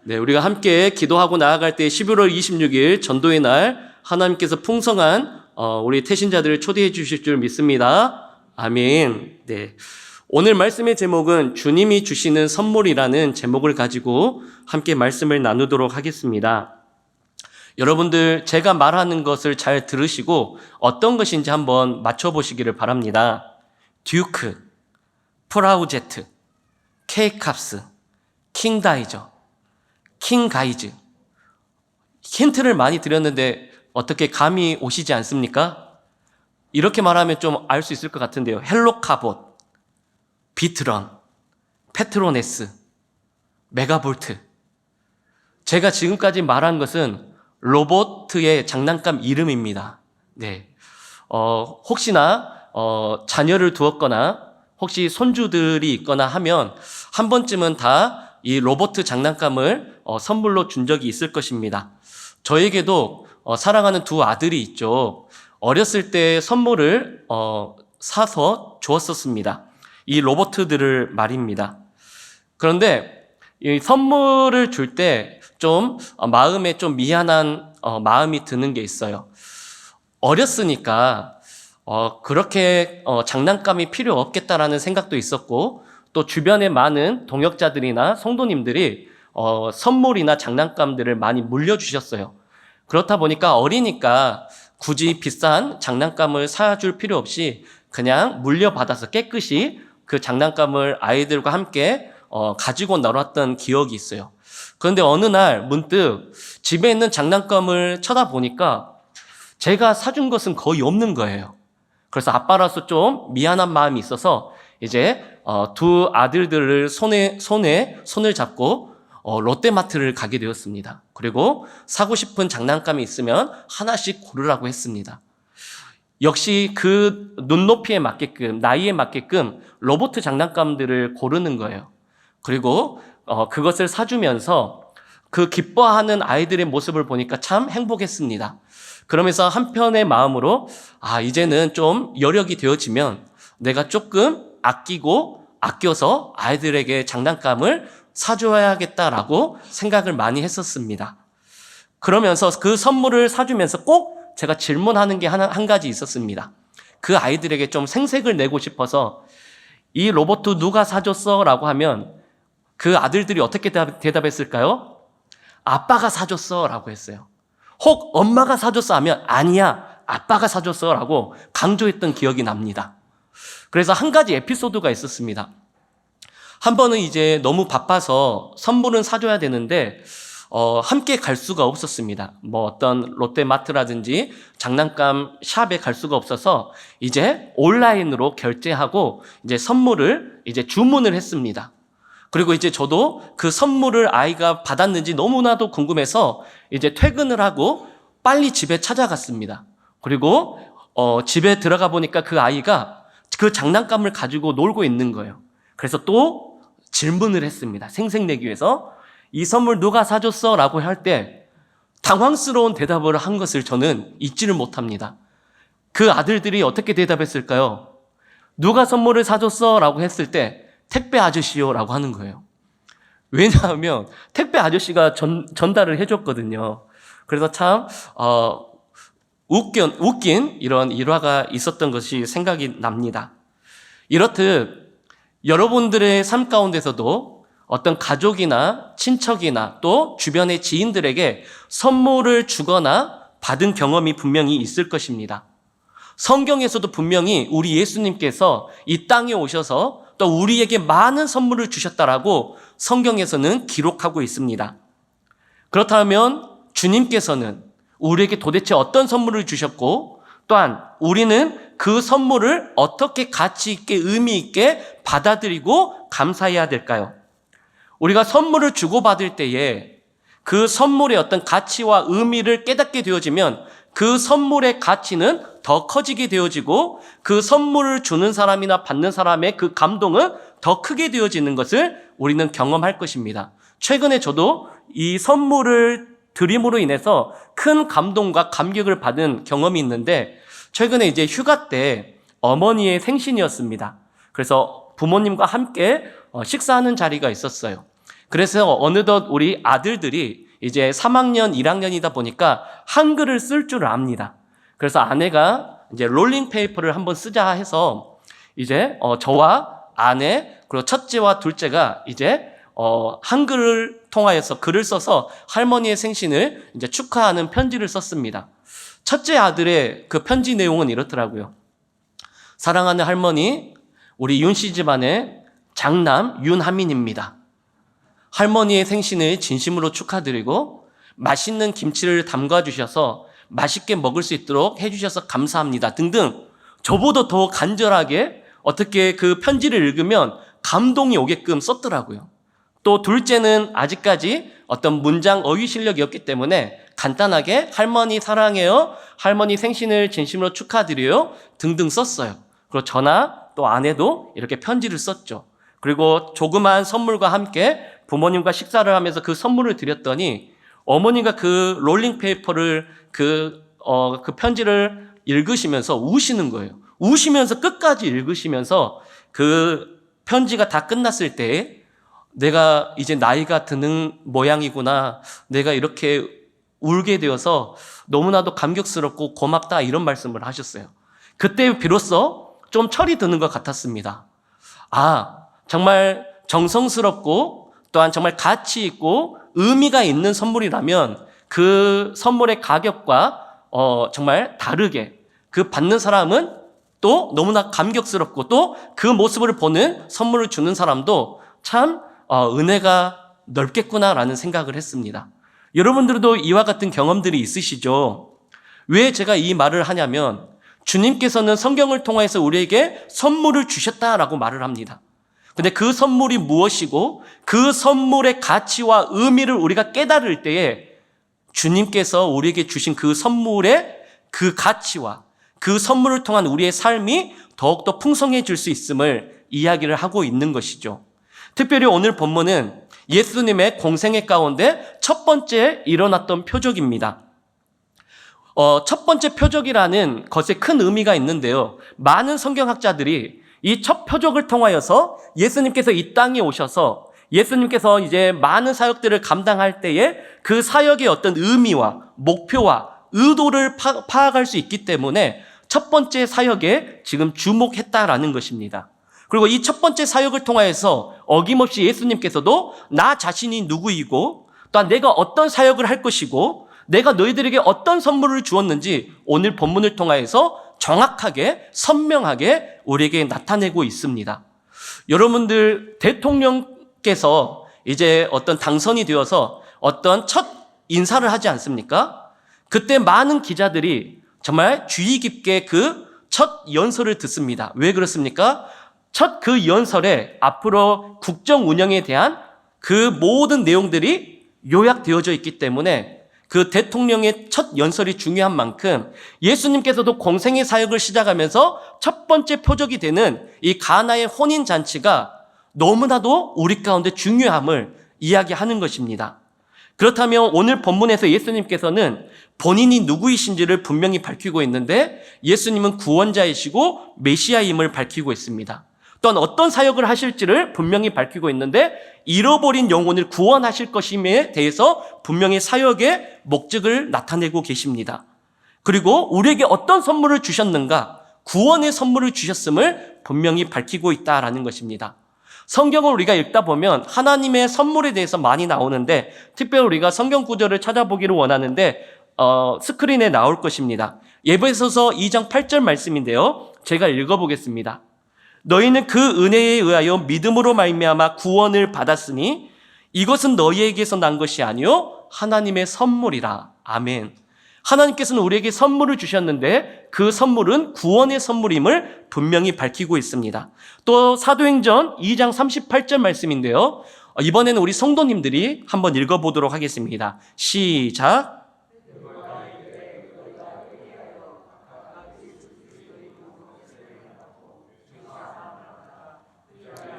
네, 우리가 함께 기도하고 나아갈 때 11월 26일 전도의 날 하나님께서 풍성한 우리 태신자들을 초대해 주실 줄 믿습니다. 아멘. 네. 오늘 말씀의 제목은 주님이 주시는 선물이라는 제목을 가지고 함께 말씀을 나누도록 하겠습니다. 여러분들 제가 말하는 것을 잘 들으시고 어떤 것인지 한번 맞춰보시기를 바랍니다. 듀크, 프라우제트, 케이캅스, 킹다이저, 킹가이즈. 힌트를 많이 드렸는데 어떻게 감이 오시지 않습니까? 이렇게 말하면 좀 알 수 있을 것 같은데요. 헬로카봇, 비트런, 페트로네스, 메가볼트. 제가 지금까지 말한 것은 로봇의 장난감 이름입니다. 네. 혹시나 자녀를 두었거나 혹시 손주들이 있거나 하면 한 번쯤은 다 이 로봇 장난감을 선물로 준 적이 있을 것입니다. 저에게도 사랑하는 두 아들이 있죠. 어렸을 때 선물을 사서 주었었습니다. 이 로봇들을 말입니다. 그런데 이 선물을 줄 때 좀 마음에 좀 미안한 마음이 드는 게 있어요. 어렸으니까 그렇게 장난감이 필요 없겠다라는 생각도 있었고, 또 주변에 많은 동역자들이나 성도님들이 선물이나 장난감들을 많이 물려주셨어요. 그렇다 보니까 어리니까 굳이 비싼 장난감을 사줄 필요 없이 그냥 물려받아서 깨끗이 그 장난감을 아이들과 함께 가지고 놀았던 기억이 있어요. 그런데 어느 날 문득 집에 있는 장난감을 쳐다보니까 제가 사준 것은 거의 없는 거예요. 그래서 아빠라서 좀 미안한 마음이 있어서 이제 두 아들들을 손을 잡고 롯데마트를 가게 되었습니다. 그리고 사고 싶은 장난감이 있으면 하나씩 고르라고 했습니다. 역시 그 눈높이에 맞게끔, 나이에 맞게끔 로봇 장난감들을 고르는 거예요. 그리고 그것을 사주면서 그 기뻐하는 아이들의 모습을 보니까 참 행복했습니다. 그러면서 한편의 마음으로 이제는 좀 여력이 되어지면 내가 조금 아껴서 아이들에게 장난감을 사줘야겠다라고 생각을 많이 했었습니다. 그러면서 그 선물을 사주면서 꼭 제가 질문하는 게 한 가지 있었습니다. 그 아이들에게 좀 생색을 내고 싶어서 이 로봇 누가 사줬어? 라고 하면 그 아들들이 어떻게 대답했을까요? 아빠가 사줬어 라고 했어요. 혹 엄마가 사줬어 하면 아니야, 아빠가 사줬어 라고 강조했던 기억이 납니다. 그래서 한 가지 에피소드가 있었습니다. 한 번은 이제 너무 바빠서 선물은 사줘야 되는데 함께 갈 수가 없었습니다. 어떤 롯데마트라든지 장난감 샵에 갈 수가 없어서 이제 온라인으로 결제하고 이제 선물을 이제 주문을 했습니다. 그리고 이제 저도 그 선물을 아이가 받았는지 너무나도 궁금해서 이제 퇴근을 하고 빨리 집에 찾아갔습니다. 그리고 집에 들어가 보니까 그 아이가 그 장난감을 가지고 놀고 있는 거예요. 그래서 또 질문을 했습니다. 생색내기 위해서 이 선물 누가 사줬어? 라고 할 때 당황스러운 대답을 한 것을 저는 잊지를 못합니다. 그 아들들이 어떻게 대답했을까요? 누가 선물을 사줬어? 라고 했을 때 택배 아저씨요 라고 하는 거예요. 왜냐하면 택배 아저씨가 전달을 해줬거든요. 그래서 참 웃긴 이런 일화가 있었던 것이 생각이 납니다. 이렇듯 여러분들의 삶 가운데서도 어떤 가족이나 친척이나 또 주변의 지인들에게 선물을 주거나 받은 경험이 분명히 있을 것입니다. 성경에서도 분명히 우리 예수님께서 이 땅에 오셔서 또 우리에게 많은 선물을 주셨다라고 성경에서는 기록하고 있습니다. 그렇다면 주님께서는 우리에게 도대체 어떤 선물을 주셨고, 또한 우리는 그 선물을 어떻게 가치 있게 의미 있게 받아들이고 감사해야 될까요? 우리가 선물을 주고받을 때에 그 선물의 어떤 가치와 의미를 깨닫게 되어지면 그 선물의 가치는 더 커지게 되어지고 그 선물을 주는 사람이나 받는 사람의 그 감동은 더 크게 되어지는 것을 우리는 경험할 것입니다. 최근에 저도 이 선물을 드림으로 인해서 큰 감동과 감격을 받은 경험이 있는데, 최근에 이제 휴가 때 어머니의 생신이었습니다. 그래서 부모님과 함께 식사하는 자리가 있었어요. 그래서 어느덧 우리 아들들이 이제 3학년, 1학년이다 보니까 한글을 쓸 줄 압니다. 그래서 아내가 이제 롤링페이퍼를 한번 쓰자 해서 이제 저와 아내 그리고 첫째와 둘째가 이제 한글을 통하여서 글을 써서 할머니의 생신을 이제 축하하는 편지를 썼습니다. 첫째 아들의 그 편지 내용은 이렇더라고요. 사랑하는 할머니, 우리 윤 씨 집안의 장남 윤하민입니다. 할머니의 생신을 진심으로 축하드리고 맛있는 김치를 담가주셔서 맛있게 먹을 수 있도록 해주셔서 감사합니다. 등등 저보다 더 간절하게 어떻게 그 편지를 읽으면 감동이 오게끔 썼더라고요. 또 둘째는 아직까지 어떤 문장 어휘 실력이 없기 때문에 간단하게 할머니 사랑해요, 할머니 생신을 진심으로 축하드려요 등등 썼어요. 그리고 저나 또 아내도 이렇게 편지를 썼죠. 그리고 조그만 선물과 함께 부모님과 식사를 하면서 그 선물을 드렸더니 어머니가 그 롤링페이퍼를 그 편지를 읽으시면서 우시는 거예요. 우시면서 끝까지 읽으시면서 그 편지가 다 끝났을 때 내가 이제 나이가 드는 모양이구나. 내가 이렇게 울게 되어서 너무나도 감격스럽고 고맙다 이런 말씀을 하셨어요. 그때 비로소 좀 철이 드는 것 같았습니다. 정말 정성스럽고 또한 정말 가치 있고 의미가 있는 선물이라면 그 선물의 가격과 정말 다르게 그 받는 사람은 또 너무나 감격스럽고 또 그 모습을 보는 선물을 주는 사람도 참 은혜가 넓겠구나라는 생각을 했습니다. 여러분들도 이와 같은 경험들이 있으시죠? 왜 제가 이 말을 하냐면 주님께서는 성경을 통해서 우리에게 선물을 주셨다라고 말을 합니다. 근데 그 선물이 무엇이고 그 선물의 가치와 의미를 우리가 깨달을 때에 주님께서 우리에게 주신 그 선물의 그 가치와 그 선물을 통한 우리의 삶이 더욱더 풍성해질 수 있음을 이야기를 하고 있는 것이죠. 특별히 오늘 본문은 예수님의 공생애 가운데 첫 번째 일어났던 표적입니다. 첫 번째 표적이라는 것에 큰 의미가 있는데요. 많은 성경학자들이 이 첫 표적을 통하여서 예수님께서 이 땅에 오셔서 예수님께서 이제 많은 사역들을 감당할 때에 그 사역의 어떤 의미와 목표와 의도를 파악할 수 있기 때문에 첫 번째 사역에 지금 주목했다라는 것입니다. 그리고 이 첫 번째 사역을 통하여서 어김없이 예수님께서도 나 자신이 누구이고 또한 내가 어떤 사역을 할 것이고 내가 너희들에게 어떤 선물을 주었는지 오늘 본문을 통하여서 정확하게 선명하게 우리에게 나타내고 있습니다. 여러분들 대통령께서 이제 어떤 당선이 되어서 어떤 첫 인사를 하지 않습니까? 그때 많은 기자들이 정말 주의 깊게 그 첫 연설을 듣습니다. 왜 그렇습니까? 첫 그 연설에 앞으로 국정 운영에 대한 그 모든 내용들이 요약되어져 있기 때문에 그 대통령의 첫 연설이 중요한 만큼 예수님께서도 공생의 사역을 시작하면서 첫 번째 표적이 되는 이 가나의 혼인잔치가 너무나도 우리 가운데 중요함을 이야기하는 것입니다. 그렇다면 오늘 본문에서 예수님께서는 본인이 누구이신지를 분명히 밝히고 있는데 예수님은 구원자이시고 메시아임을 밝히고 있습니다. 또한 어떤 사역을 하실지를 분명히 밝히고 있는데 잃어버린 영혼을 구원하실 것임에 대해서 분명히 사역의 목적을 나타내고 계십니다. 그리고 우리에게 어떤 선물을 주셨는가? 구원의 선물을 주셨음을 분명히 밝히고 있다라는 것입니다. 성경을 우리가 읽다 보면 하나님의 선물에 대해서 많이 나오는데 특별히 우리가 성경 구절을 찾아보기를 원하는데 스크린에 나올 것입니다. 에베소서 2장 8절 말씀인데요. 제가 읽어보겠습니다. 너희는 그 은혜에 의하여 믿음으로 말미암아 구원을 받았으니 이것은 너희에게서 난 것이 아니요 하나님의 선물이라. 아멘. 하나님께서는 우리에게 선물을 주셨는데 그 선물은 구원의 선물임을 분명히 밝히고 있습니다. 또 사도행전 2장 38절 말씀인데요. 이번에는 우리 성도님들이 한번 읽어보도록 하겠습니다. 시작.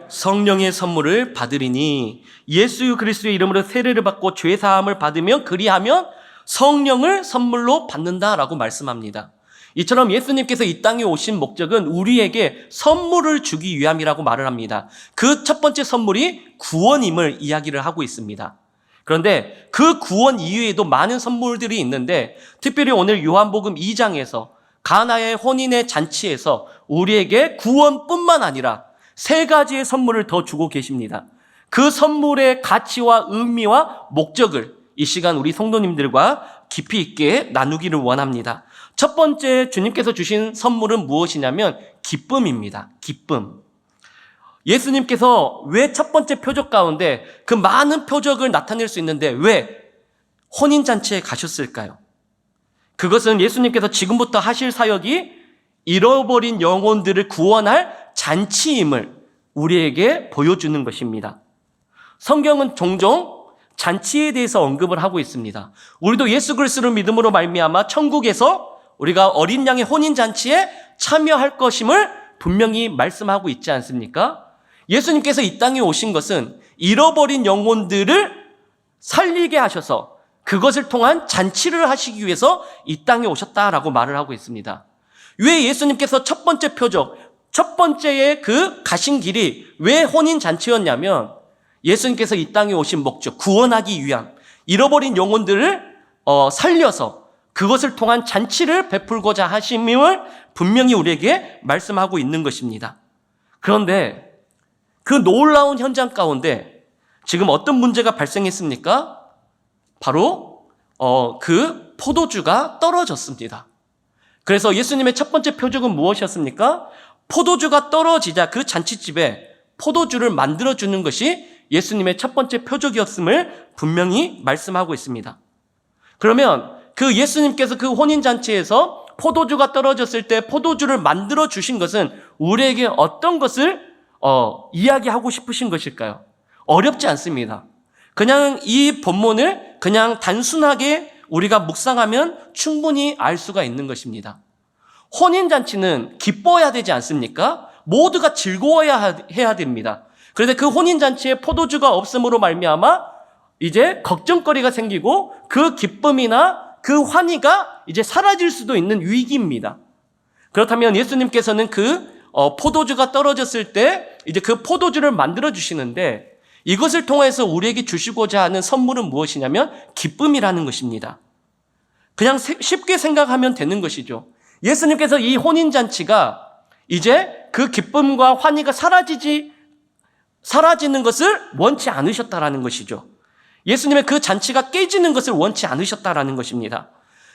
성령의 선물을 받으리니 예수 그리스도의 이름으로 세례를 받고 죄사함을 받으면 그리하면 성령을 선물로 받는다라고 말씀합니다. 이처럼 예수님께서 이 땅에 오신 목적은 우리에게 선물을 주기 위함이라고 말을 합니다. 그 첫 번째 선물이 구원임을 이야기를 하고 있습니다. 그런데 그 구원 이외에도 많은 선물들이 있는데 특별히 오늘 요한복음 2장에서 가나의 혼인의 잔치에서 우리에게 구원뿐만 아니라 세 가지의 선물을 더 주고 계십니다. 그 선물의 가치와 의미와 목적을 이 시간 우리 성도님들과 깊이 있게 나누기를 원합니다. 첫 번째 주님께서 주신 선물은 무엇이냐면 기쁨입니다. 기쁨. 예수님께서 왜 첫 번째 표적 가운데 그 많은 표적을 나타낼 수 있는데 왜 혼인잔치에 가셨을까요? 그것은 예수님께서 지금부터 하실 사역이 잃어버린 영혼들을 구원할 잔치임을 우리에게 보여주는 것입니다. 성경은 종종 잔치에 대해서 언급을 하고 있습니다. 우리도 예수 그리스도를 믿음으로 말미암아 천국에서 우리가 어린 양의 혼인잔치에 참여할 것임을 분명히 말씀하고 있지 않습니까? 예수님께서 이 땅에 오신 것은 잃어버린 영혼들을 살리게 하셔서 그것을 통한 잔치를 하시기 위해서 이 땅에 오셨다라고 말을 하고 있습니다. 왜 예수님께서 첫 번째 표적, 첫 번째의 그 가신 길이 왜 혼인잔치였냐면 예수님께서 이 땅에 오신 목적, 구원하기 위함, 잃어버린 영혼들을 살려서 그것을 통한 잔치를 베풀고자 하심을 분명히 우리에게 말씀하고 있는 것입니다. 그런데 그 놀라운 현장 가운데 지금 어떤 문제가 발생했습니까? 바로 그 포도주가 떨어졌습니다. 그래서 예수님의 첫 번째 표적은 무엇이었습니까? 포도주가 떨어지자 그 잔치집에 포도주를 만들어주는 것이 예수님의 첫 번째 표적이었음을 분명히 말씀하고 있습니다. 그러면 그 예수님께서 그 혼인잔치에서 포도주가 떨어졌을 때 포도주를 만들어 주신 것은 우리에게 어떤 것을 이야기하고 싶으신 것일까요? 어렵지 않습니다. 그냥 이 본문을 그냥 단순하게 우리가 묵상하면 충분히 알 수가 있는 것입니다. 혼인잔치는 기뻐야 되지 않습니까? 모두가 즐거워야 해야 됩니다. 그런데 그 혼인잔치에 포도주가 없음으로 말미암아 이제 걱정거리가 생기고 그 기쁨이나 그 환희가 이제 사라질 수도 있는 위기입니다. 그렇다면 예수님께서는 그 포도주가 떨어졌을 때 이제 그 포도주를 만들어 주시는데 이것을 통해서 우리에게 주시고자 하는 선물은 무엇이냐면 기쁨이라는 것입니다. 그냥 쉽게 생각하면 되는 것이죠. 예수님께서 이 혼인잔치가 이제 그 기쁨과 환희가 사라지는 것을 원치 않으셨다라는 것이죠. 예수님의 그 잔치가 깨지는 것을 원치 않으셨다라는 것입니다.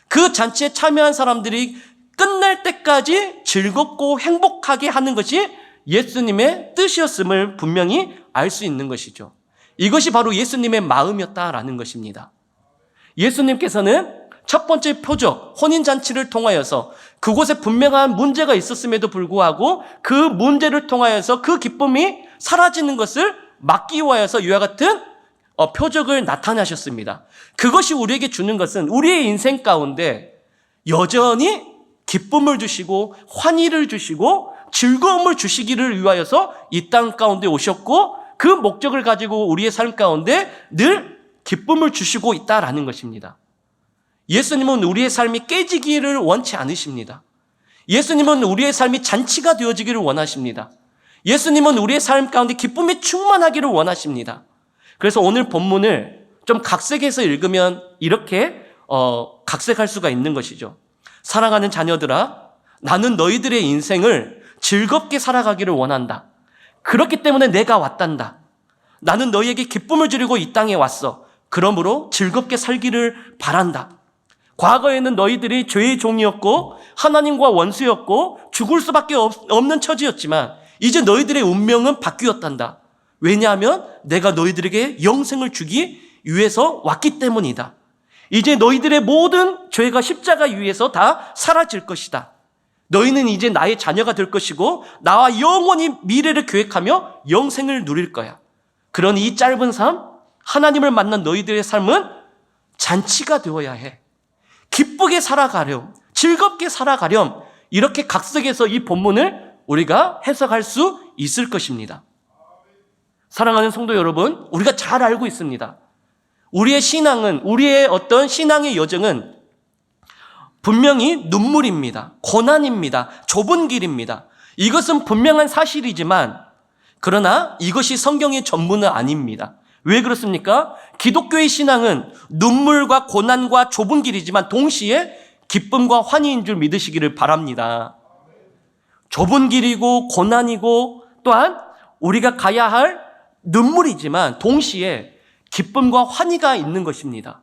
그 잔치에 참여한 사람들이 끝날 때까지 즐겁고 행복하게 하는 것이 예수님의 뜻이었음을 분명히 알 수 있는 것이죠. 이것이 바로 예수님의 마음이었다라는 것입니다. 예수님께서는 첫 번째 표적, 혼인잔치를 통하여서 그곳에 분명한 문제가 있었음에도 불구하고 그 문제를 통하여서 그 기쁨이 사라지는 것을 막기 위하여서 이와 같은 표적을 나타내셨습니다. 그것이 우리에게 주는 것은 우리의 인생 가운데 여전히 기쁨을 주시고 환희를 주시고 즐거움을 주시기를 위하여서 이 땅 가운데 오셨고 그 목적을 가지고 우리의 삶 가운데 늘 기쁨을 주시고 있다라는 것입니다. 예수님은 우리의 삶이 깨지기를 원치 않으십니다. 예수님은 우리의 삶이 잔치가 되어지기를 원하십니다. 예수님은 우리의 삶 가운데 기쁨이 충만하기를 원하십니다. 그래서 오늘 본문을 좀 각색해서 읽으면 이렇게 각색할 수가 있는 것이죠. 사랑하는 자녀들아, 나는 너희들의 인생을 즐겁게 살아가기를 원한다. 그렇기 때문에 내가 왔단다. 나는 너희에게 기쁨을 주려고 이 땅에 왔어. 그러므로 즐겁게 살기를 바란다. 과거에는 너희들이 죄의 종이었고 하나님과 원수였고 죽을 수밖에 없는 처지였지만 이제 너희들의 운명은 바뀌었단다. 왜냐하면 내가 너희들에게 영생을 주기 위해서 왔기 때문이다. 이제 너희들의 모든 죄가 십자가 위에서 다 사라질 것이다. 너희는 이제 나의 자녀가 될 것이고 나와 영원히 미래를 계획하며 영생을 누릴 거야. 그러니 이 짧은 삶, 하나님을 만난 너희들의 삶은 잔치가 되어야 해. 기쁘게 살아가렴, 즐겁게 살아가렴. 이렇게 각색해서 이 본문을 우리가 해석할 수 있을 것입니다. 사랑하는 성도 여러분, 우리가 잘 알고 있습니다. 우리의 신앙은, 우리의 어떤 신앙의 여정은 분명히 눈물입니다. 고난입니다. 좁은 길입니다. 이것은 분명한 사실이지만 그러나 이것이 성경의 전부는 아닙니다. 왜 그렇습니까? 기독교의 신앙은 눈물과 고난과 좁은 길이지만 동시에 기쁨과 환희인 줄 믿으시기를 바랍니다. 좁은 길이고 고난이고 또한 우리가 가야 할 눈물이지만 동시에 기쁨과 환희가 있는 것입니다.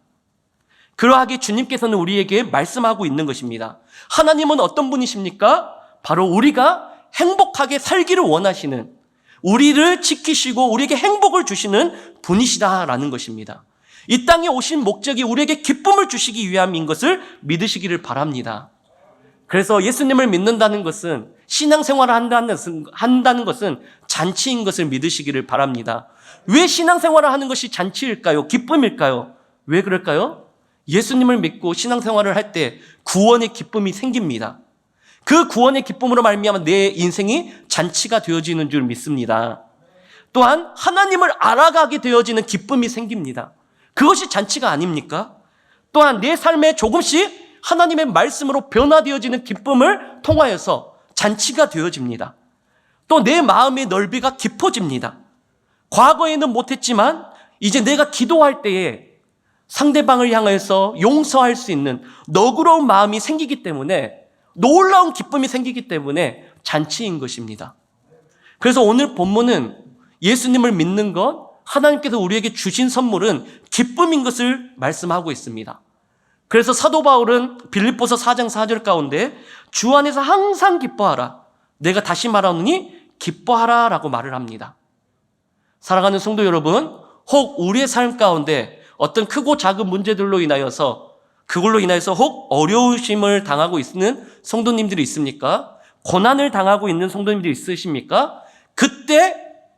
그러하게 주님께서는 우리에게 말씀하고 있는 것입니다. 하나님은 어떤 분이십니까? 바로 우리가 행복하게 살기를 원하시는, 우리를 지키시고 우리에게 행복을 주시는 분이시다라는 것입니다. 이 땅에 오신 목적이 우리에게 기쁨을 주시기 위함인 것을 믿으시기를 바랍니다. 그래서 예수님을 믿는다는 것은, 신앙생활을 한다는 것은 잔치인 것을 믿으시기를 바랍니다. 왜 신앙생활을 하는 것이 잔치일까요? 기쁨일까요? 왜 그럴까요? 예수님을 믿고 신앙생활을 할 때 구원의 기쁨이 생깁니다. 그 구원의 기쁨으로 말미암아 내 인생이 잔치가 되어지는 줄 믿습니다. 또한 하나님을 알아가게 되어지는 기쁨이 생깁니다. 그것이 잔치가 아닙니까? 또한 내 삶에 조금씩 하나님의 말씀으로 변화되어지는 기쁨을 통하여서 잔치가 되어집니다. 또 내 마음의 넓이가 깊어집니다. 과거에는 못했지만 이제 내가 기도할 때에 상대방을 향해서 용서할 수 있는 너그러운 마음이 생기기 때문에, 놀라운 기쁨이 생기기 때문에 잔치인 것입니다. 그래서 오늘 본문은 예수님을 믿는 것, 하나님께서 우리에게 주신 선물은 기쁨인 것을 말씀하고 있습니다. 그래서 사도 바울은 빌립보서 4장 4절 가운데 주 안에서 항상 기뻐하라, 내가 다시 말하노니 기뻐하라 라고 말을 합니다. 사랑하는 성도 여러분, 혹 우리의 삶 가운데 어떤 크고 작은 문제들로 인하여서, 그걸로 인해서 혹 어려우심을 당하고 있는 성도님들이 있습니까? 고난을 당하고 있는 성도님들이 있으십니까? 그때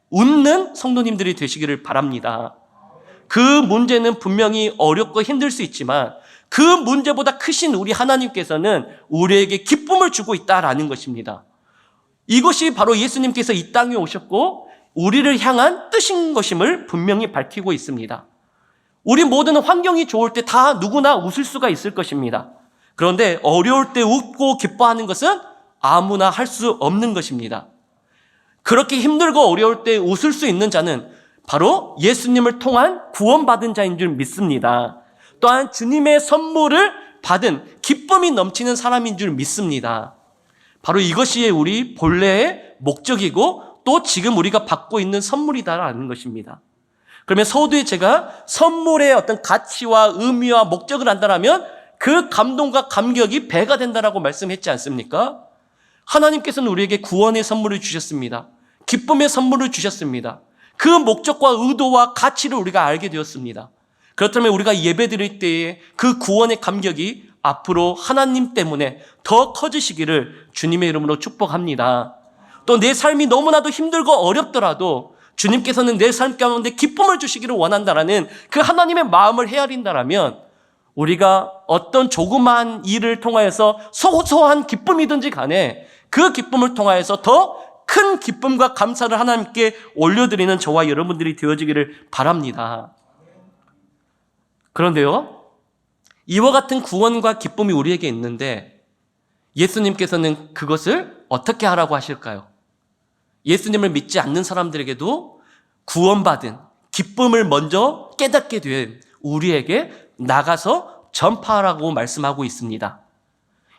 웃는 성도님들이 되시기를 바랍니다. 그 문제는 분명히 어렵고 힘들 수 있지만 그 문제보다 크신 우리 하나님께서는 우리에게 기쁨을 주고 있다라는 것입니다. 이것이 바로 예수님께서 이 땅에 오셨고 우리를 향한 뜻인 것임을 분명히 밝히고 있습니다. 우리 모두는 환경이 좋을 때 다 누구나 웃을 수가 있을 것입니다. 그런데 어려울 때 웃고 기뻐하는 것은 아무나 할 수 없는 것입니다. 그렇게 힘들고 어려울 때 웃을 수 있는 자는 바로 예수님을 통한 구원받은 자인 줄 믿습니다. 또한 주님의 선물을 받은 기쁨이 넘치는 사람인 줄 믿습니다. 바로 이것이 우리 본래의 목적이고 또 지금 우리가 받고 있는 선물이다라는 것입니다. 그러면 서두에 제가 선물의 어떤 가치와 의미와 목적을 안다라면 그 감동과 감격이 배가 된다라고 말씀했지 않습니까? 하나님께서는 우리에게 구원의 선물을 주셨습니다. 기쁨의 선물을 주셨습니다. 그 목적과 의도와 가치를 우리가 알게 되었습니다. 그렇다면 우리가 예배 드릴 때에 그 구원의 감격이 앞으로 하나님 때문에 더 커지시기를 주님의 이름으로 축복합니다. 또 내 삶이 너무나도 힘들고 어렵더라도 주님께서는 내 삶 가운데 기쁨을 주시기를 원한다라는 그 하나님의 마음을 헤아린다라면 우리가 어떤 조그마한 일을 통하여서 소소한 기쁨이든지 간에 그 기쁨을 통하여서 더 큰 기쁨과 감사를 하나님께 올려드리는 저와 여러분들이 되어지기를 바랍니다. 그런데요, 이와 같은 구원과 기쁨이 우리에게 있는데 예수님께서는 그것을 어떻게 하라고 하실까요? 예수님을 믿지 않는 사람들에게도 구원받은 기쁨을 먼저 깨닫게 된 우리에게 나가서 전파하라고 말씀하고 있습니다.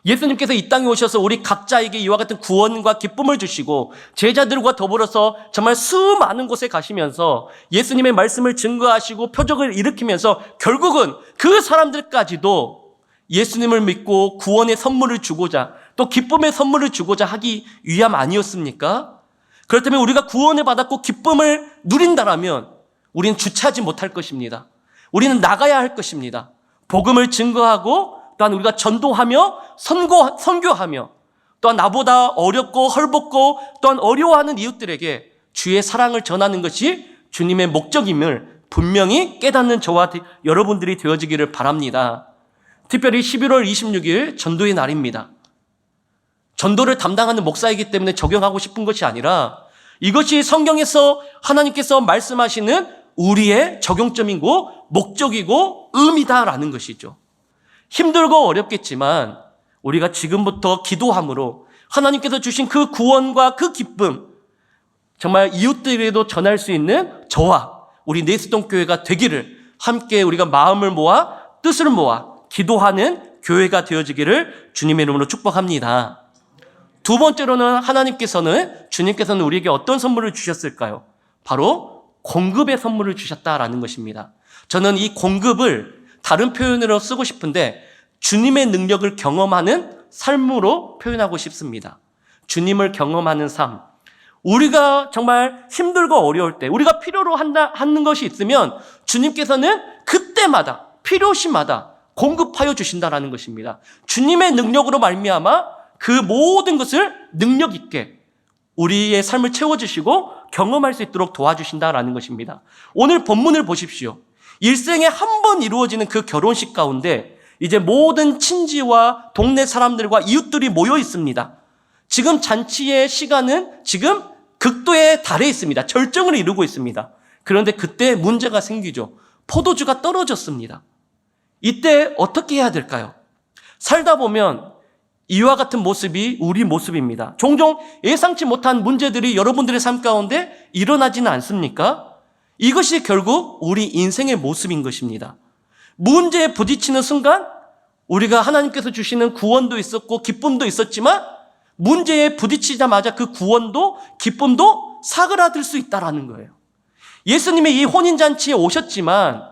예수님께서 이 땅에 오셔서 우리 각자에게 이와 같은 구원과 기쁨을 주시고 제자들과 더불어서 정말 수많은 곳에 가시면서 예수님의 말씀을 증거하시고 표적을 일으키면서 결국은 그 사람들까지도 예수님을 믿고 구원의 선물을 주고자 또 기쁨의 선물을 주고자 하기 위함 아니었습니까? 그렇다면 우리가 구원을 받았고 기쁨을 누린다라면 우리는 주체하지 못할 것입니다. 우리는 나가야 할 것입니다. 복음을 증거하고 또한 우리가 전도하며 선교하며 또한 나보다 어렵고 헐벗고 또한 어려워하는 이웃들에게 주의 사랑을 전하는 것이 주님의 목적임을 분명히 깨닫는 저와 여러분들이 되어지기를 바랍니다. 특별히 11월 26일 전도의 날입니다. 전도를 담당하는 목사이기 때문에 적용하고 싶은 것이 아니라 이것이 성경에서 하나님께서 말씀하시는 우리의 적용점이고 목적이고 의미다라는 것이죠. 힘들고 어렵겠지만 우리가 지금부터 기도함으로 하나님께서 주신 그 구원과 그 기쁨, 정말 이웃들에게도 전할 수 있는 저와 우리 네스동 교회가 되기를, 함께 우리가 마음을 모아 뜻을 모아 기도하는 교회가 되어지기를 주님의 이름으로 축복합니다. 두 번째로는 주님께서는 우리에게 어떤 선물을 주셨을까요? 바로 공급의 선물을 주셨다라는 것입니다. 저는 이 공급을 다른 표현으로 쓰고 싶은데 주님의 능력을 경험하는 삶으로 표현하고 싶습니다. 주님을 경험하는 삶. 우리가 정말 힘들고 어려울 때 우리가 필요로 하는 것이 있으면 주님께서는 그때마다 필요시마다 공급하여 주신다라는 것입니다. 주님의 능력으로 말미암아 그 모든 것을 능력 있게 우리의 삶을 채워주시고 경험할 수 있도록 도와주신다라는 것입니다. 오늘 본문을 보십시오. 일생에 한 번 이루어지는 그 결혼식 가운데 이제 모든 친지와 동네 사람들과 이웃들이 모여 있습니다. 지금 잔치의 시간은 지금 극도에 달해 있습니다. 절정을 이루고 있습니다. 그런데 그때 문제가 생기죠. 포도주가 떨어졌습니다. 이때 어떻게 해야 될까요? 살다 보면 이와 같은 모습이 우리 모습입니다. 종종 예상치 못한 문제들이 여러분들의 삶 가운데 일어나지는 않습니까? 이것이 결국 우리 인생의 모습인 것입니다. 문제에 부딪히는 순간 우리가 하나님께서 주시는 구원도 있었고 기쁨도 있었지만 문제에 부딪히자마자 그 구원도 기쁨도 사그라들 수 있다는 거예요. 예수님이 이 혼인잔치에 오셨지만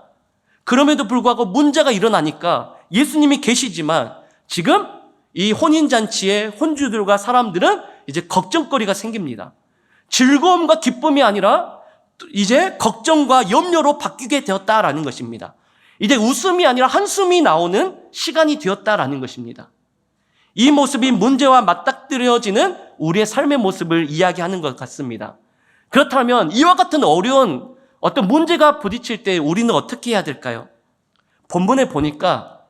그럼에도 불구하고 문제가 일어나니까 예수님이 계시지만 지금 이 혼인잔치에 혼주들과 사람들은 이제 걱정거리가 생깁니다. 즐거움과 기쁨이 아니라 이제 걱정과 염려로 바뀌게 되었다라는 것입니다. 이제 웃음이 아니라 한숨이 나오는 시간이 되었다라는 것입니다. 이 모습이 문제와 맞닥뜨려지는 우리의 삶의 모습을 이야기하는 것 같습니다. 그렇다면 이와 같은 어려운 어떤 문제가 부딪힐 때 우리는 어떻게 해야 될까요? 본문에 보니까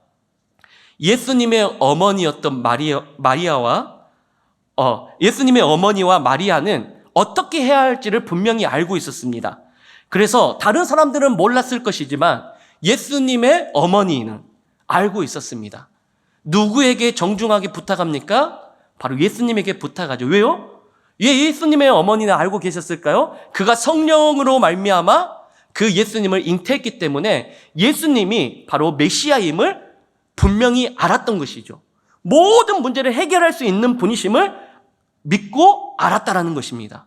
예수님의 어머니였던 예수님의 어머니와 마리아는 어떻게 해야 할지를 분명히 알고 있었습니다. 그래서 다른 사람들은 몰랐을 것이지만 예수님의 어머니는 알고 있었습니다. 누구에게 정중하게 부탁합니까? 바로 예수님에게 부탁하죠. 왜요? 왜 예수님의 어머니는 알고 계셨을까요? 그가 성령으로 말미암아 그 예수님을 잉태했기 때문에 예수님이 바로 메시아임을 분명히 알았던 것이죠. 모든 문제를 해결할 수 있는 분이심을 믿고 알았다라는 것입니다.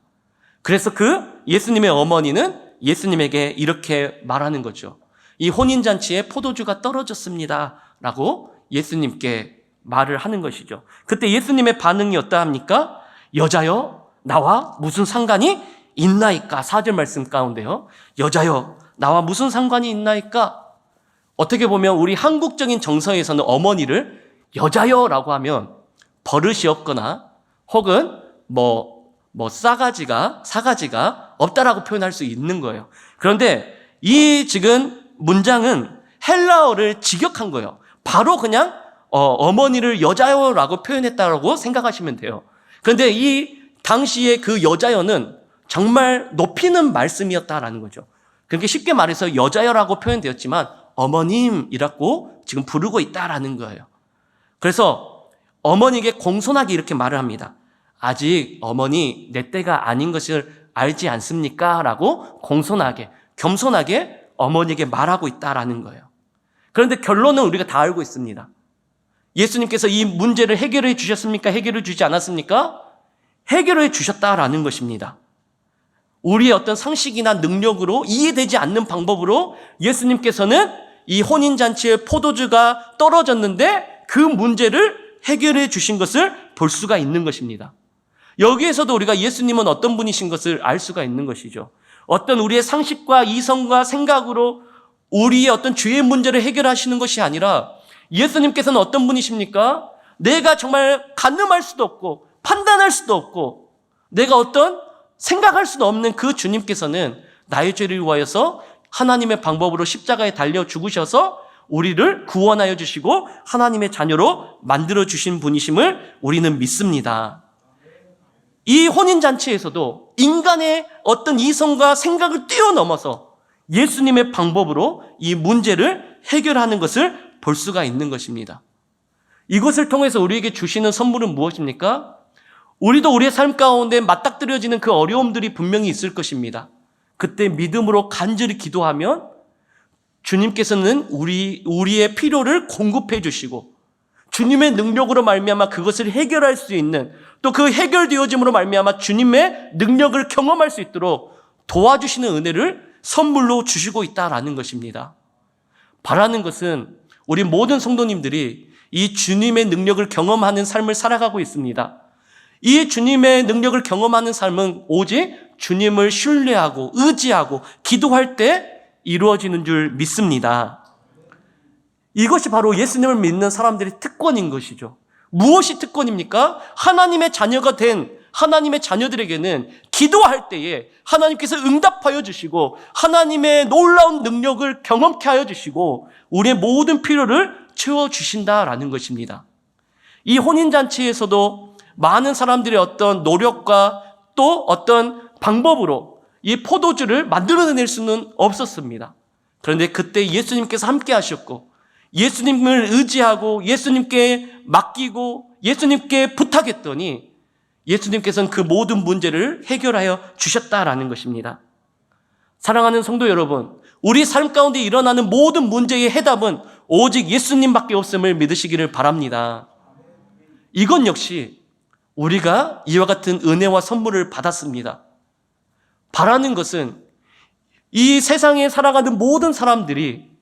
그래서 그 예수님의 어머니는 예수님에게 이렇게 말하는 거죠. 이 혼인잔치에 포도주가 떨어졌습니다 라고 예수님께 말을 하는 것이죠. 그때 예수님의 반응이 어떠합니까? 여자여 나와 무슨 상관이 있나이까? 4절 말씀 가운데요. 여자여 나와 무슨 상관이 있나이까? 어떻게 보면 우리 한국적인 정서에서는 어머니를 여자여라고 하면 버릇이 없거나 혹은 사가지가 없다라고 표현할 수 있는 거예요. 그런데 이 지금 문장은 헬라어를 직역한 거예요. 바로 그냥 어머니를 여자여라고 표현했다고 생각하시면 돼요. 그런데 이 당시에 그 여자여는 정말 높이는 말씀이었다라는 거죠. 그렇게 쉽게 말해서 여자여라고 표현되었지만 어머님이라고 지금 부르고 있다라는 거예요. 그래서 어머니에게 공손하게 이렇게 말을 합니다. 아직 어머니 내 때가 아닌 것을 알지 않습니까? 라고 공손하게 겸손하게 어머니에게 말하고 있다라는 거예요. 그런데 결론은 우리가 다 알고 있습니다. 예수님께서 이 문제를 해결해 주셨습니까? 해결해 주지 않았습니까? 해결해 주셨다라는 것입니다. 우리의 어떤 상식이나 능력으로 이해되지 않는 방법으로 예수님께서는 이 혼인잔치에 포도주가 떨어졌는데 그 문제를 해결해 주신 것을 볼 수가 있는 것입니다. 여기에서도 우리가 예수님은 어떤 분이신 것을 알 수가 있는 것이죠. 어떤 우리의 상식과 이성과 생각으로 우리의 어떤 죄의 문제를 해결하시는 것이 아니라 예수님께서는 어떤 분이십니까? 내가 정말 가늠할 수도 없고 판단할 수도 없고 내가 어떤 생각할 수도 없는 그 주님께서는 나의 죄를 위하여서 하나님의 방법으로 십자가에 달려 죽으셔서 우리를 구원하여 주시고 하나님의 자녀로 만들어 주신 분이심을 우리는 믿습니다. 이 혼인잔치에서도 인간의 어떤 이성과 생각을 뛰어넘어서 예수님의 방법으로 이 문제를 해결하는 것을 볼 수가 있는 것입니다. 이것을 통해서 우리에게 주시는 선물은 무엇입니까? 우리도 우리의 삶 가운데 맞닥뜨려지는 그 어려움들이 분명히 있을 것입니다. 그때 믿음으로 간절히 기도하면 주님께서는 우리의 필요를 공급해 주시고 주님의 능력으로 말미암아 그것을 해결할 수 있는, 또 그 해결되어짐으로 말미암아 주님의 능력을 경험할 수 있도록 도와주시는 은혜를 선물로 주시고 있다라는 것입니다. 바라는 것은 우리 모든 성도님들이 이 주님의 능력을 경험하는 삶을 살아가고 있습니다. 이 주님의 능력을 경험하는 삶은 오직 주님을 신뢰하고 의지하고 기도할 때 이루어지는 줄 믿습니다. 이것이 바로 예수님을 믿는 사람들의 특권인 것이죠. 무엇이 특권입니까? 하나님의 자녀가 된 하나님의 자녀들에게는 기도할 때에 하나님께서 응답하여 주시고 하나님의 놀라운 능력을 경험케 하여 주시고 우리의 모든 필요를 채워주신다라는 것입니다. 이 혼인잔치에서도 많은 사람들의 어떤 노력과 또 어떤 방법으로 이 포도주를 만들어낼 수는 없었습니다. 그런데 그때 예수님께서 함께 하셨고 예수님을 의지하고 예수님께 맡기고 예수님께 부탁했더니 예수님께서는 그 모든 문제를 해결하여 주셨다라는 것입니다. 사랑하는 성도 여러분, 우리 삶 가운데 일어나는 모든 문제의 해답은 오직 예수님밖에 없음을 믿으시기를 바랍니다. 이건 역시 우리가 이와 같은 은혜와 선물을 받았습니다. 바라는 것은 이 세상에 살아가는 모든 사람들이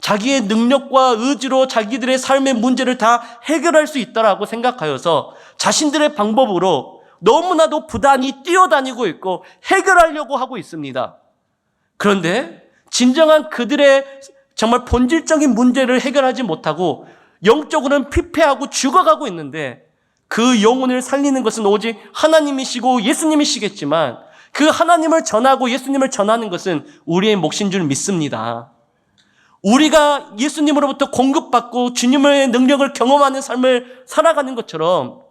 자기의 능력과 의지로 자기들의 삶의 문제를 다 해결할 수 있다라고 생각하여서 자신들의 방법으로 너무나도 부단히 뛰어다니고 있고 해결하려고 하고 있습니다. 그런데 진정한 그들의 정말 본질적인 문제를 해결하지 못하고 영적으로는 피폐하고 죽어가고 있는데 그 영혼을 살리는 것은 오직 하나님이시고 예수님이시겠지만 그 하나님을 전하고 예수님을 전하는 것은 우리의 몫인 줄 믿습니다. 우리가 예수님으로부터 공급받고 주님의 능력을 경험하는 삶을 살아가는 것처럼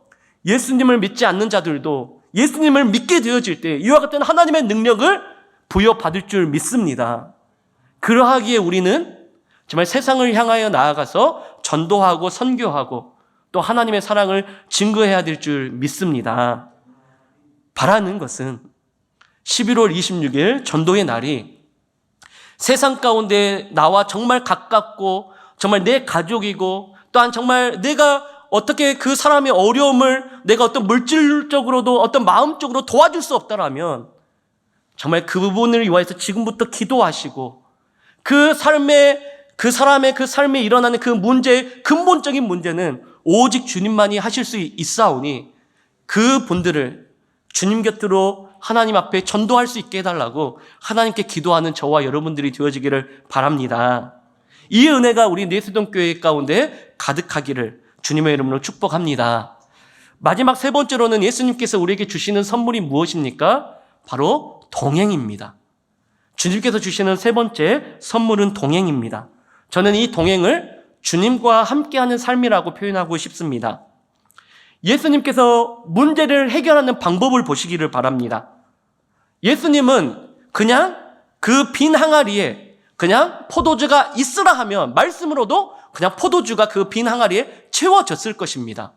예수님을 믿지 않는 자들도 예수님을 믿게 되어질 때 이와 같은 하나님의 능력을 부여받을 줄 믿습니다. 그러하기에 우리는 정말 세상을 향하여 나아가서 전도하고 선교하고 또 하나님의 사랑을 증거해야 될 줄 믿습니다. 바라는 것은 11월 26일 전도의 날이 세상 가운데 나와 정말 가깝고 정말 내 가족이고 또한 정말 내가 어떻게 그 사람의 어려움을 내가 어떤 물질적으로도 어떤 마음적으로 도와줄 수 없다라면 정말 그 부분을 위하여서 지금부터 기도하시고 그 사람의 그 삶에 일어나는 그 문제, 근본적인 문제는 오직 주님만이 하실 수 있사오니 그 분들을 주님 곁으로 하나님 앞에 전도할 수 있게 해달라고 하나님께 기도하는 저와 여러분들이 되어지기를 바랍니다. 이 은혜가 우리 내수동교회 가운데 가득하기를 주님의 이름으로 축복합니다. 마지막 세 번째로는 예수님께서 우리에게 주시는 선물이 무엇입니까? 바로 동행입니다. 주님께서 주시는 세 번째 선물은 동행입니다. 저는 이 동행을 주님과 함께하는 삶이라고 표현하고 싶습니다. 예수님께서 문제를 해결하는 방법을 보시기를 바랍니다. 예수님은 그냥 그 빈 항아리에 그냥 포도주가 있으라 하면 말씀으로도 그냥 포도주가 그 빈 항아리에 채워졌을 것입니다.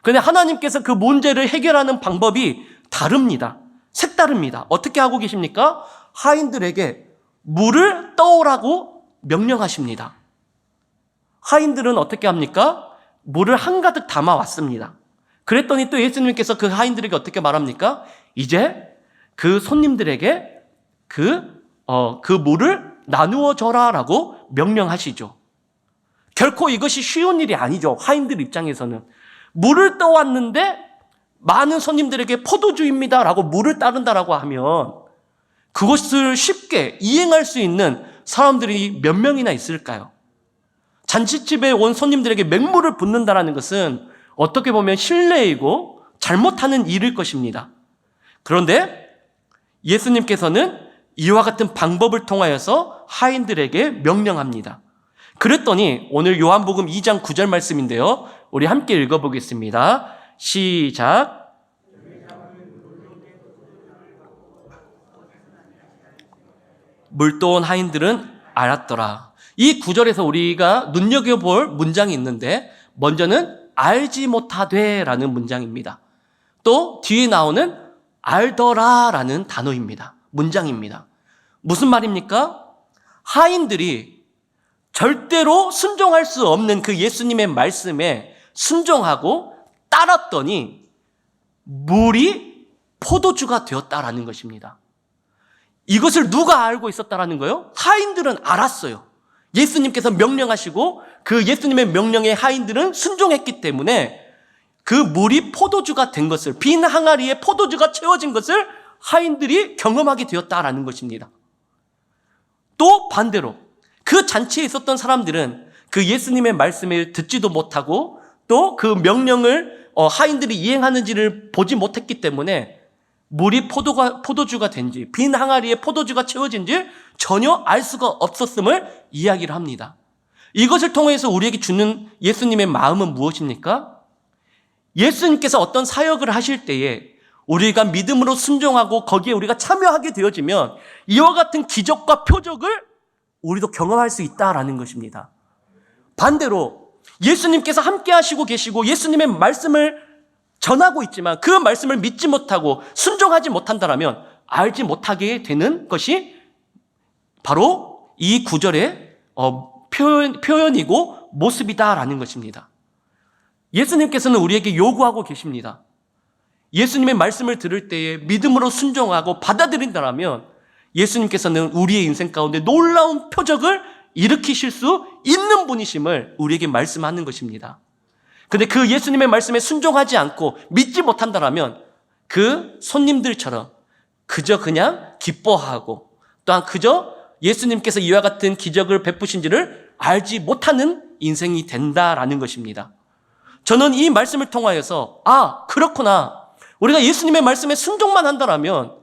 그런데 하나님께서 그 문제를 해결하는 방법이 다릅니다. 색다릅니다. 어떻게 하고 계십니까? 하인들에게 물을 떠오라고 명령하십니다. 하인들은 어떻게 합니까? 물을 한가득 담아왔습니다. 그랬더니 또 예수님께서 그 하인들에게 어떻게 말합니까? 이제 그 손님들에게 그 물을 나누어 줘라라고 명령하시죠. 결코 이것이 쉬운 일이 아니죠. 하인들 입장에서는. 물을 떠왔는데 많은 손님들에게 포도주입니다라고 물을 따른다라고 하면 그것을 쉽게 이행할 수 있는 사람들이 몇 명이나 있을까요? 잔치집에 온 손님들에게 맹물을 붓는다는 것은 어떻게 보면 실례이고 잘못하는 일일 것입니다. 그런데 예수님께서는 이와 같은 방법을 통하여서 하인들에게 명령합니다. 그랬더니 오늘 요한복음 2장 9절 말씀인데요. 우리 함께 읽어보겠습니다. 시작. 물떠온 하인들은 알았더라. 이 구절에서 우리가 눈여겨볼 문장이 있는데 먼저는 알지 못하되라는 문장입니다. 또 뒤에 나오는 알더라라는 단어입니다. 문장입니다. 무슨 말입니까? 하인들이 절대로 순종할 수 없는 그 예수님의 말씀에 순종하고 따랐더니 물이 포도주가 되었다라는 것입니다. 이것을 누가 알고 있었다라는 거예요? 하인들은 알았어요. 예수님께서 명령하시고 그 예수님의 명령에 하인들은 순종했기 때문에 그 물이 포도주가 된 것을, 빈 항아리에 포도주가 채워진 것을 하인들이 경험하게 되었다라는 것입니다. 또 반대로 그 잔치에 있었던 사람들은 그 예수님의 말씀을 듣지도 못하고 또 그 명령을 하인들이 이행하는지를 보지 못했기 때문에 물이 포도주가 된지, 빈 항아리에 포도주가 채워진지 전혀 알 수가 없었음을 이야기를 합니다. 이것을 통해서 우리에게 주는 예수님의 마음은 무엇입니까? 예수님께서 어떤 사역을 하실 때에 우리가 믿음으로 순종하고 거기에 우리가 참여하게 되어지면 이와 같은 기적과 표적을 우리도 경험할 수 있다라는 것입니다. 반대로 예수님께서 함께 하시고 계시고 예수님의 말씀을 전하고 있지만 그 말씀을 믿지 못하고 순종하지 못한다면 알지 못하게 되는 것이 바로 이 구절의 표현이고 모습이다라는 것입니다. 예수님께서는 우리에게 요구하고 계십니다. 예수님의 말씀을 들을 때에 믿음으로 순종하고 받아들인다면 예수님께서는 우리의 인생 가운데 놀라운 표적을 일으키실 수 있는 분이심을 우리에게 말씀하는 것입니다. 그런데 그 예수님의 말씀에 순종하지 않고 믿지 못한다면 그 손님들처럼 그저 그냥 기뻐하고 또한 그저 예수님께서 이와 같은 기적을 베푸신지를 알지 못하는 인생이 된다라는 것입니다. 저는 이 말씀을 통하여서 그렇구나. 우리가 예수님의 말씀에 순종만 한다면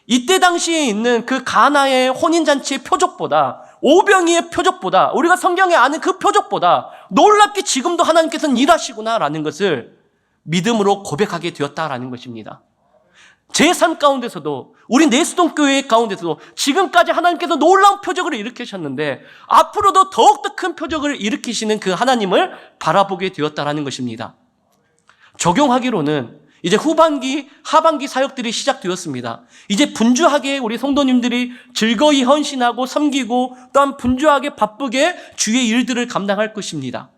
이때 당시에 있는 그 가나의 혼인잔치의 표적보다 오병이의 표적보다 우리가 성경에 아는 그 표적보다 놀랍게 지금도 하나님께서는 일하시구나라는 것을 믿음으로 고백하게 되었다라는 것입니다. 제 삶 가운데서도 우리 내수동교회 가운데서도 지금까지 하나님께서 놀라운 표적을 일으키셨는데 앞으로도 더욱더 큰 표적을 일으키시는 그 하나님을 바라보게 되었다라는 것입니다. 적용하기로는 이제 후반기, 하반기 사역들이 시작되었습니다. 이제 분주하게 우리 성도님들이 즐거이 헌신하고 섬기고 또한 분주하게 바쁘게 주의 일들을 감당할 것입니다.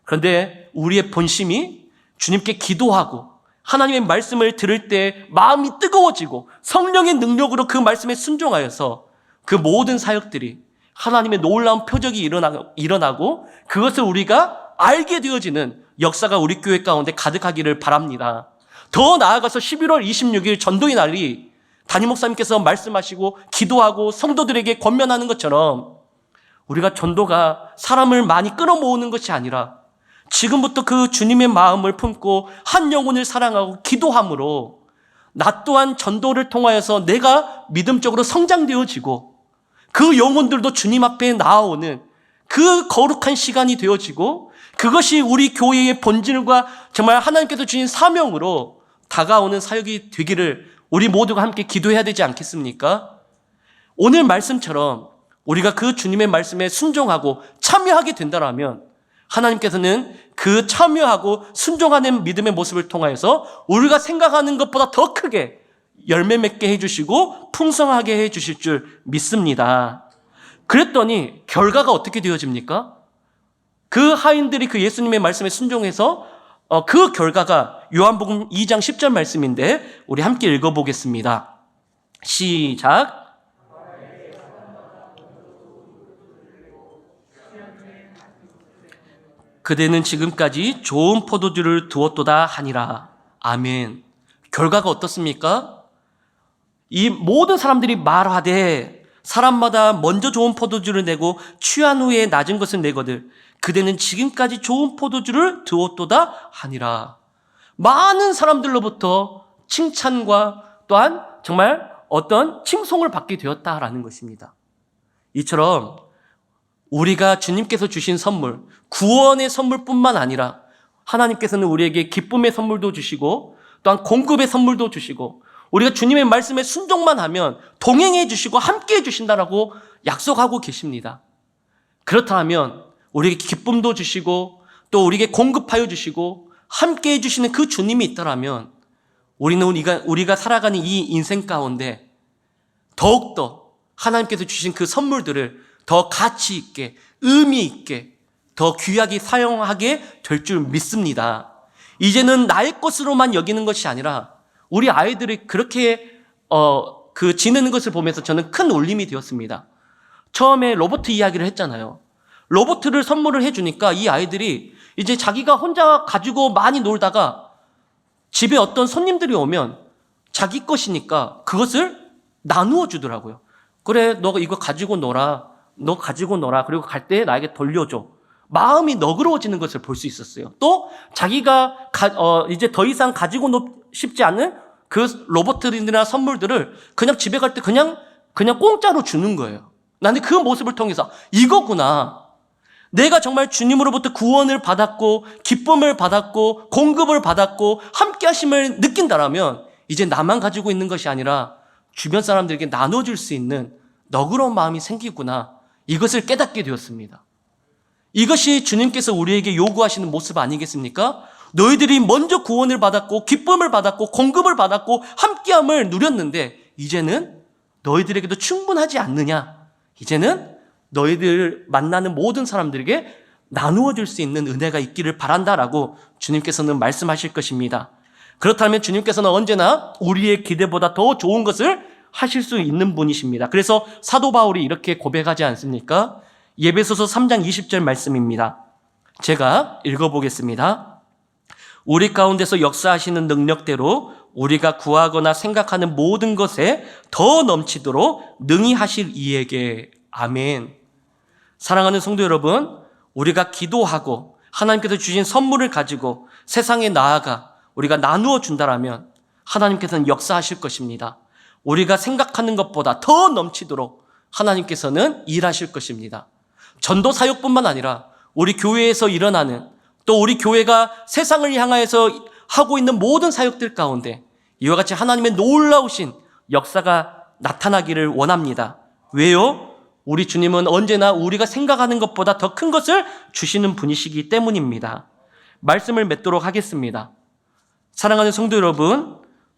그런데 우리의 본심이 주님께 기도하고 하나님의 말씀을 들을 때 마음이 뜨거워지고 성령의 능력으로 그 말씀에 순종하여서 그 모든 사역들이 하나님의 놀라운 표적이 일어나고 그것을 우리가 알게 되어지는 역사가 우리 교회 가운데 가득하기를 바랍니다. 더 나아가서 11월 26일 전도의 날이 담임 목사님께서 말씀하시고 기도하고 성도들에게 권면하는 것처럼 우리가 전도가 사람을 많이 끌어모으는 것이 아니라 지금부터 그 주님의 마음을 품고 한 영혼을 사랑하고 기도함으로 나 또한 전도를 통하여서 내가 믿음적으로 성장되어지고 그 영혼들도 주님 앞에 나아오는 그 거룩한 시간이 되어지고 그것이 우리 교회의 본질과 정말 하나님께서 주신 사명으로 다가오는 사역이 되기를 우리 모두가 함께 기도해야 되지 않겠습니까? 오늘 말씀처럼 우리가 그 주님의 말씀에 순종하고 참여하게 된다면 하나님께서는 그 참여하고 순종하는 믿음의 모습을 통하여서 우리가 생각하는 것보다 더 크게 열매 맺게 해주시고 풍성하게 해주실 줄 믿습니다. 그랬더니 결과가 어떻게 되어집니까? 그 하인들이 그 예수님의 말씀에 순종해서 그 결과가 요한복음 2장 10절 말씀인데 우리 함께 읽어보겠습니다. 시작. 그대는 지금까지 좋은 포도주를 두었도다 하니라. 아멘. 결과가 어떻습니까? 이 모든 사람들이 말하되 사람마다 먼저 좋은 포도주를 내고 취한 후에 낮은 것을 내거든 그대는 지금까지 좋은 포도주를 두었도다 하니라. 많은 사람들로부터 칭찬과 또한 정말 어떤 칭송을 받게 되었다라는 것입니다. 이처럼 우리가 주님께서 주신 선물, 구원의 선물뿐만 아니라 하나님께서는 우리에게 기쁨의 선물도 주시고 또한 공급의 선물도 주시고 우리가 주님의 말씀에 순종만 하면 동행해 주시고 함께 해 주신다라고 약속하고 계십니다. 그렇다면 우리에게 기쁨도 주시고 또 우리에게 공급하여 주시고 함께 해주시는 그 주님이 있더라면 우리는 우리가 살아가는 이 인생 가운데 더욱더 하나님께서 주신 그 선물들을 더 가치 있게, 의미 있게, 더 귀하게 사용하게 될 줄 믿습니다. 이제는 나의 것으로만 여기는 것이 아니라 우리 아이들이 그렇게 지내는 것을 보면서 저는 큰 울림이 되었습니다. 처음에 로봇 이야기를 했잖아요. 로봇을 선물을 해주니까 이 아이들이 이제 자기가 혼자 가지고 많이 놀다가 집에 어떤 손님들이 오면 자기 것이니까 그것을 나누어 주더라고요. 그래, 너 이거 가지고 놀아. 너 가지고 놀아. 그리고 갈 때 나에게 돌려줘. 마음이 너그러워지는 것을 볼 수 있었어요. 또 자기가 이제 더 이상 가지고 싶지 않은 그 로봇들이나 선물들을 그냥 집에 갈 때 그냥 공짜로 주는 거예요. 나는 그 모습을 통해서 이거구나. 내가 정말 주님으로부터 구원을 받았고 기쁨을 받았고 공급을 받았고 함께 하심을 느낀다라면 이제 나만 가지고 있는 것이 아니라 주변 사람들에게 나눠줄 수 있는 너그러운 마음이 생기구나. 이것을 깨닫게 되었습니다. 이것이 주님께서 우리에게 요구하시는 모습 아니겠습니까? 너희들이 먼저 구원을 받았고 기쁨을 받았고 공급을 받았고 함께함을 누렸는데 이제는 너희들에게도 충분하지 않느냐? 이제는 너희들 만나는 모든 사람들에게 나누어 줄 수 있는 은혜가 있기를 바란다라고 주님께서는 말씀하실 것입니다. 그렇다면 주님께서는 언제나 우리의 기대보다 더 좋은 것을 하실 수 있는 분이십니다. 그래서 사도 바울이 이렇게 고백하지 않습니까? 에베소서 3장 20절 말씀입니다. 제가 읽어보겠습니다. 우리 가운데서 역사하시는 능력대로 우리가 구하거나 생각하는 모든 것에 더 넘치도록 능히 하실 이에게 아멘. 사랑하는 성도 여러분, 우리가 기도하고 하나님께서 주신 선물을 가지고 세상에 나아가 우리가 나누어 준다라면 하나님께서는 역사하실 것입니다. 우리가 생각하는 것보다 더 넘치도록 하나님께서는 일하실 것입니다. 전도 사역뿐만 아니라 우리 교회에서 일어나는 또 우리 교회가 세상을 향하여서 하고 있는 모든 사역들 가운데 이와 같이 하나님의 놀라우신 역사가 나타나기를 원합니다. 왜요? 우리 주님은 언제나 우리가 생각하는 것보다 더 큰 것을 주시는 분이시기 때문입니다. 말씀을 맺도록 하겠습니다. 사랑하는 성도 여러분,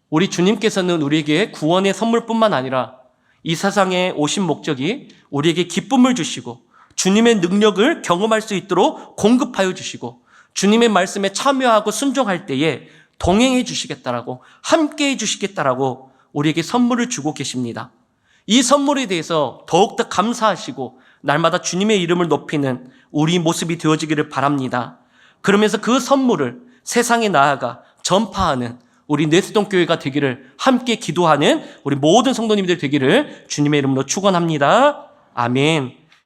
우리 주님께서는 우리에게 구원의 선물뿐만 아니라 이 세상에 오신 목적이 우리에게 기쁨을 주시고 주님의 능력을 경험할 수 있도록 공급하여 주시고 주님의 말씀에 참여하고 순종할 때에 동행해 주시겠다라고 함께해 주시겠다라고 우리에게 선물을 주고 계십니다. 이 선물에 대해서 더욱더 감사하시고 날마다 주님의 이름을 높이는 우리 모습이 되어지기를 바랍니다. 그러면서 그 선물을 세상에 나아가 전파하는 우리 뇌수동교회가 되기를 함께 기도하는 우리 모든 성도님들 되기를 주님의 이름으로 축원합니다. 아멘.